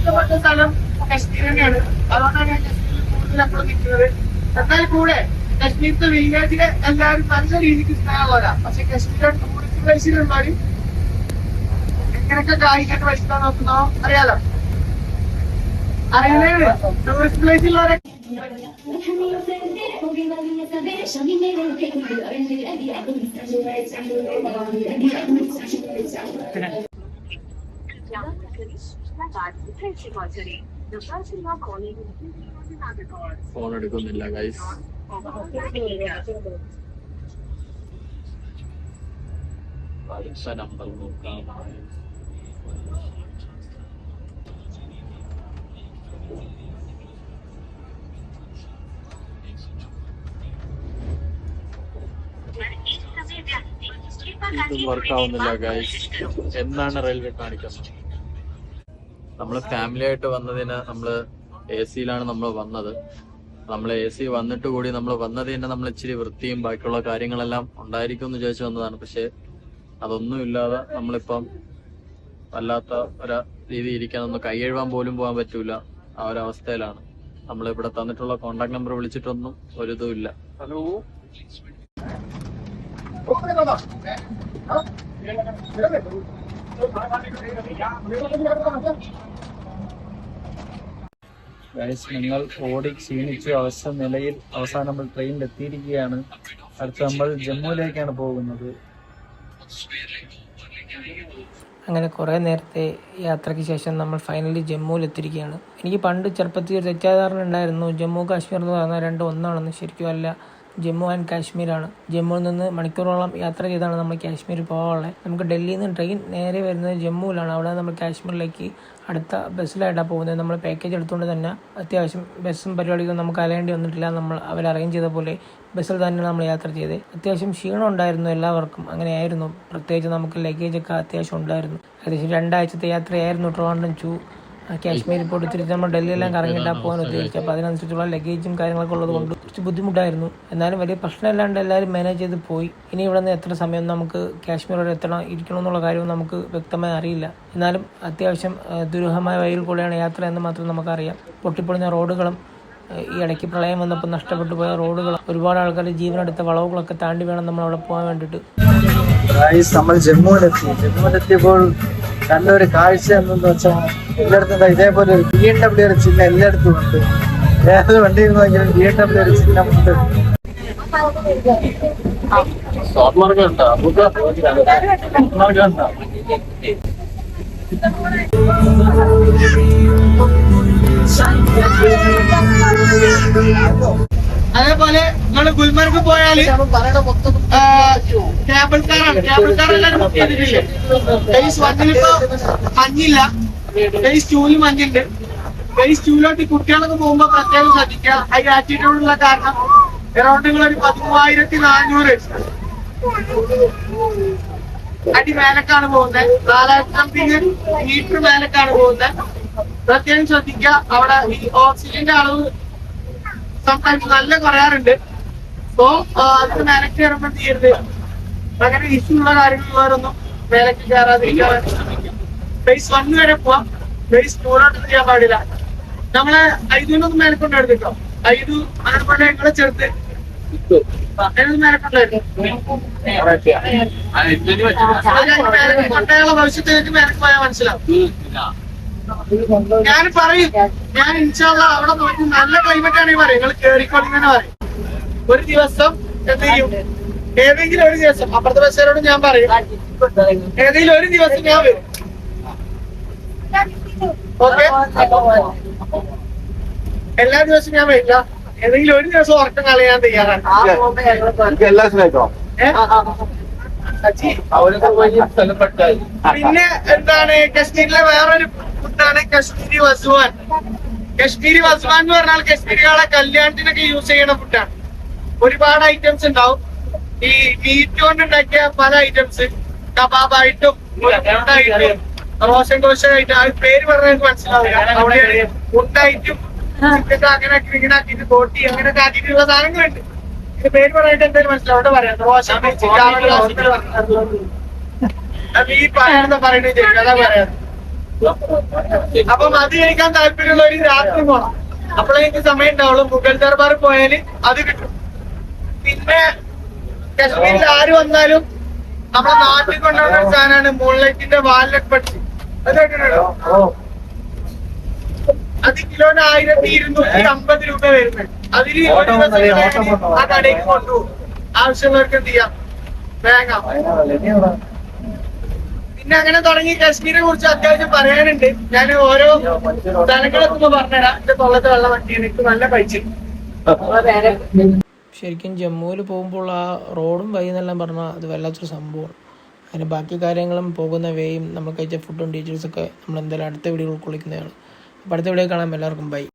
ഇഷ്ടപ്പെട്ട സ്ഥലം കശ്മീർ തന്നെയാണ്. അതുകൊണ്ടാണ് ഞാൻ കശ്മീരിൽ കൂടുതൽ എപ്പോഴും നിൽക്കുന്നത്. എന്നാൽ കൂടെ കശ്മീരത്തെ വില്ലേജിലെ എല്ലാവരും നല്ല രീതിക്ക് സ്നേഹമുള്ളവരാ. പക്ഷെ കശ്മീരിലെ ടൂറിസ്റ്റ് പ്ലേസിലുള്ളവര് എങ്ങനെയൊക്കെ കായികമായിട്ട് വഹിക്കാൻ നോക്കുന്നോ അറിയാലോ. അറിയാനാണ് ടൂറിസ്റ്റ് പ്ലേസിലുള്ളവരെ ഫോൺ എടുക്കുന്നില്ല ഗൈസ്. അടുത്ത നമ്പർ നോക്കാം. ഇതും വർക്കാവുന്നില്ല ഗൈസ്. എന്നാണ് റെയിൽവേ കാണിക്കുന്നത്? നമ്മള് ഫാമിലി ആയിട്ട് വന്നതിന് നമ്മള് AC-യിലാണ് നമ്മൾ വന്നത്. നമ്മൾ AC വന്നിട്ട് കൂടി നമ്മൾ വന്നത് തന്നെ നമ്മൾ ഇച്ചിരി വൃത്തിയും ബാക്കിയുള്ള കാര്യങ്ങളെല്ലാം ഉണ്ടായിരിക്കും എന്ന് വിചാരിച്ചു വന്നതാണ്. പക്ഷെ അതൊന്നും ഇല്ലാതെ നമ്മളിപ്പം വല്ലാത്ത ഒരു രീതി ഇരിക്കാൻ, ഒന്ന് കൈ എഴുവാൻ പോലും പോകാൻ പറ്റൂല. ആ ഒരു അവസ്ഥയിലാണ്. നമ്മളിവിടെ തന്നിട്ടുള്ള കോണ്ടാക്ട് നമ്പർ വിളിച്ചിട്ടൊന്നും ഒരിതും ഇല്ല. ഹലോ, ഞങ്ങൾ ഓടി ക്ഷീണിച്ചു അവസാനം നമ്മൾ ട്രെയിനിൽ എത്തിയിരിക്കുകയാണ്. അടുത്ത് നമ്മൾ ജമ്മുവിലേക്കാണ് പോകുന്നത്. അങ്ങനെ കുറേ നേരത്തെ യാത്രയ്ക്ക് ശേഷം നമ്മൾ ഫൈനലി ജമ്മുവിൽ എത്തിയിരിക്കുകയാണ്. എനിക്ക് പണ്ട് ചെറുപ്പത്തിൽ ഒരു തെറ്റാധാരണ ഉണ്ടായിരുന്നു, ജമ്മു കാശ്മീർ എന്ന് പറഞ്ഞാൽ രണ്ടും ഒന്നാണെന്ന്. ശരിക്കും അല്ല, ജമ്മു ആൻഡ് കാശ്മീരാണ്. ജമ്മുവിൽ നിന്ന് മണിക്കൂറോളം യാത്ര ചെയ്താണ് നമ്മൾ കാശ്മീർ പോകാനുള്ളത്. നമുക്ക് ഡൽഹിയിൽ നിന്ന് ട്രെയിൻ നേരെ വരുന്നത് ജമ്മുവിലാണ്. അവിടെ നമ്മൾ കാശ്മീരിലേക്ക് അടുത്ത ബസ്സിലായിട്ടാണ് പോകുന്നത്. നമ്മൾ പാക്കേജ് എടുത്തുകൊണ്ട് തന്നെ അത്യാവശ്യം ബസ്സും പരിപാടികളും നമുക്ക് അലയേണ്ടി വന്നിട്ടില്ല. നമ്മൾ അവർ അറേഞ്ച് ചെയ്ത പോലെ ബസ്സിൽ തന്നെയാണ് നമ്മൾ യാത്ര ചെയ്തത്. അത്യാവശ്യം ക്ഷീണം ഉണ്ടായിരുന്നു എല്ലാവർക്കും, അങ്ങനെയായിരുന്നു. പ്രത്യേകിച്ച് നമുക്ക് ലഗേജൊക്കെ അത്യാവശ്യം ഉണ്ടായിരുന്നു. ഏകദേശം 2 ആഴ്ചത്തെ യാത്രയായിരുന്നു ട്രിവാൻഡ്രം ടു കാശ്മീർ. ഇപ്പോൾ തിരിച്ച് നമ്മൾ ഡൽഹിയെല്ലാം കറങ്ങിയിട്ടാണ് പോകാൻ ഉദ്ദേശിച്ചത്. അപ്പോൾ അതിനനുസരിച്ചുള്ള ലഗേജും കാര്യങ്ങളൊക്കെ ഉള്ളത് കൊണ്ട് കുറച്ച് ബുദ്ധിമുട്ടായിരുന്നു. എന്നാലും വലിയ പ്രശ്നമില്ലാണ്ട് എല്ലാവരും മാനേജ് ചെയ്ത് പോയി. ഇനി ഇവിടെ നിന്ന് എത്ര സമയം നമുക്ക് കാശ്മീർ വരെ ഇരിക്കണം എന്നുള്ള കാര്യവും നമുക്ക് വ്യക്തമായി അറിയില്ല. എന്നാലും അത്യാവശ്യം ദുരൂഹമായ വഴിയിൽ കൂടെയാണ് യാത്ര എന്ന് മാത്രം നമുക്കറിയാം. പൊട്ടിപ്പൊളിഞ്ഞ റോഡുകളും ഈ ഇടയ്ക്ക് പ്രളയം വന്നപ്പോൾ നഷ്ടപ്പെട്ടു പോയ റോഡുകളും ഒരുപാട് ആൾക്കാരുടെ ജീവനെടുത്ത വളവുകളൊക്കെ താണ്ടി വേണം നമ്മൾ അവിടെ പോകാൻ വേണ്ടിയിട്ട്. നമ്മൾ ജമ്മുവിലെത്തിയപ്പോൾ കണ്ടൊരു കാഴ്ച എന്തെന്ന് വെച്ചാൽ എല്ലായിടത്തും ഇതേപോലെ ഒരു BMW ഒരു ചിഹ്നം എല്ലായിടത്തും ഉണ്ട്. ഏത് വണ്ടിയിൽ നോക്കിയാലും BMW ഒരു ചിഹ്നമുണ്ട്. അതേപോലെ നിങ്ങൾ ഗുൽമർഗ് പോയാല് കേബിൾ കാറാണ്. കേബിൾ കാർ എല്ലാവരും ബുക്ക് ചെയ്തിട്ടില്ലേ? ഫേസ് 1-ലിപ്പോ മഞ്ഞില്ല, ഫേസ് 2-ല് മഞ്ഞുണ്ട്. ഫേസ് 2-ലോട്ട് കുട്ടികളൊക്കെ പോകുമ്പോ പ്രത്യേകം ശ്രദ്ധിക്കുക. ഹൈ ആറ്റിറ്റ്യൂഡുള്ള കാരണം എറൗണ്ട് ഒരു 13,400 അടി മേലക്കാണ് പോകുന്നത്. 4000 മീറ്റർ മേലക്കാണ് പോകുന്നത്. പ്രത്യേകം ശ്രദ്ധിക്കുക. അവിടെ ഈ ഓക്സിജന്റെ അളവ് സംടൈംസ് നല്ല കുറയാറുണ്ട്. സോ അതിന് മേലക്ക് കയറുമ്പോൾ ചെയ്യരുത്. അങ്ങനെ ഇഷ്യൂ ഉള്ള കാര്യങ്ങളുള്ളവരൊന്നും മേലക്ക് കയറാതിരിക്കാൻ ശ്രമിക്കാം. ഫേസ് 1 വരെ പോവാം. ഫേസ് 2-ലോട്ട് ചെയ്യാൻ പാടില്ല. നമ്മളെ 5-നൊന്നും മേലക്കൊണ്ട് എടുത്തിട്ടോ. 5 അതേപോലെ ഞങ്ങളെ ചെറുത്ത് മേലക്കുള്ള ഭവിഷ്യത്തിലേക്ക് മേലക്ക് പോയാൽ മനസ്സിലാവും. ഞാൻ പറയും, ഞാൻ ഇൻഷാല്ലാ അവിടെ നോക്കി നല്ല ക്ലൈമറ്റ് ആണെങ്കിൽ പറയും നിങ്ങൾ കേറിക്കോളി തന്നെ പറയും. ഒരു ദിവസം എന്ത് ചെയ്യും, ഏതെങ്കിലും ഒരു ദിവസം അപ്പുറത്തെ ബസ്സുകാരോട് ഞാൻ പറയും ഏതെങ്കിലും ഒരു ദിവസം ഞാൻ വരും. ഓക്കെ, എല്ലാ ദിവസവും ഞാൻ വരില്ല. ഏതെങ്കിലും ഒരു ദിവസം ഉറക്കം കളയാൻ തയ്യാറാണ്. പിന്നെ എന്താണ് കശ്മീരിലെ വേറൊരു ഫുഡാണ് കാശ്മീരി വസ്വാൻ. കാശ്മീരി വസ്വാൻ എന്ന് പറഞ്ഞാൽ കശ്മീരികളെ കല്യാണത്തിനൊക്കെ യൂസ് ചെയ്യുന്ന ഫുഡാണ്. ഒരുപാട് ഐറ്റംസ് ഉണ്ടാവും. ഈ മീറ്റ് കൊണ്ട് ഉണ്ടാക്കിയ പല ഐറ്റംസ്, കബാബായിട്ടും ഫുഡായിട്ടും റോഷൻ ദോശയായിട്ടും. ആ പേര് പറഞ്ഞാൽ എനിക്ക് മനസ്സിലാവില്ല. അവിടെ ഫുഡായിട്ടും അങ്ങനെ ഇങ്ങനെ ആക്കിയിട്ട് ബോട്ടി അങ്ങനെയൊക്കെ ആക്കിയിട്ടുള്ള സാധനങ്ങളുണ്ട്. ഇത് പേര് പറയാനായിട്ട് എന്തായാലും മനസ്സിലാവും. അവിടെ പറയാം റോഷൻ ഈ പറയുന്നത് അതാ പറയാം. അപ്പം അത് കഴിക്കാൻ താല്പര്യമുള്ള ഒരു രാത്രി പോണം. അപ്പോഴേ എനിക്ക് സമയം ഉണ്ടാവുള്ളൂ. മുഗൾ ദർബാർ പോയാല് അത് കിട്ടും. പിന്നെ കശ്മീരിൽ ആര് വന്നാലും നമ്മളെ നാട്ടിൽ കൊണ്ടുവരുന്ന ഒരു സാധനമാണ് മൂൺലൈറ്റിന്റെ വാൽനട്ട് ബഡ്സ്. അത് കേട്ടിട്ടുണ്ടോ? അത് കിലോന് 1250 രൂപ വരുന്നത്. അതില് ഒരു ദിവസം ആ കടയിൽ കൊണ്ടുപോകും. ആവശ്യമുള്ളവർക്ക് എന്ത് ചെയ്യാം, വാങ്ങാം. പിന്നെ അങ്ങനെ തുടങ്ങി കാശ്മീരിനെ കുറിച്ച് അത്യാവശ്യം പറയാനുണ്ട്. ഞാൻ ഓരോ സ്ഥലങ്ങളൊക്കെ പറഞ്ഞുതരാം. എന്റെ തൊള്ളത്തെ വെള്ളം വണ്ടി എനിക്ക് നല്ല പൈസ. ശരിക്കും ജമ്മുവിൽ പോകുമ്പോൾ ആ റോഡും വഴിയെന്നെല്ലാം പറഞ്ഞാൽ അത് വല്ലാത്തൊരു സംഭവമാണ്. അതിന് ബാക്കി കാര്യങ്ങളും പോകുന്ന വേയും നമ്മൾ കഴിച്ച ഫുഡും ഡീറ്റെയിൽസൊക്കെ നമ്മൾ എന്തായാലും അടുത്ത വീഡിയോ ഉൾക്കൊള്ളിക്കുന്നതാണ്. അപ്പോൾ അടുത്ത വീഡിയോ കാണാം. എല്ലാവർക്കും ബൈ.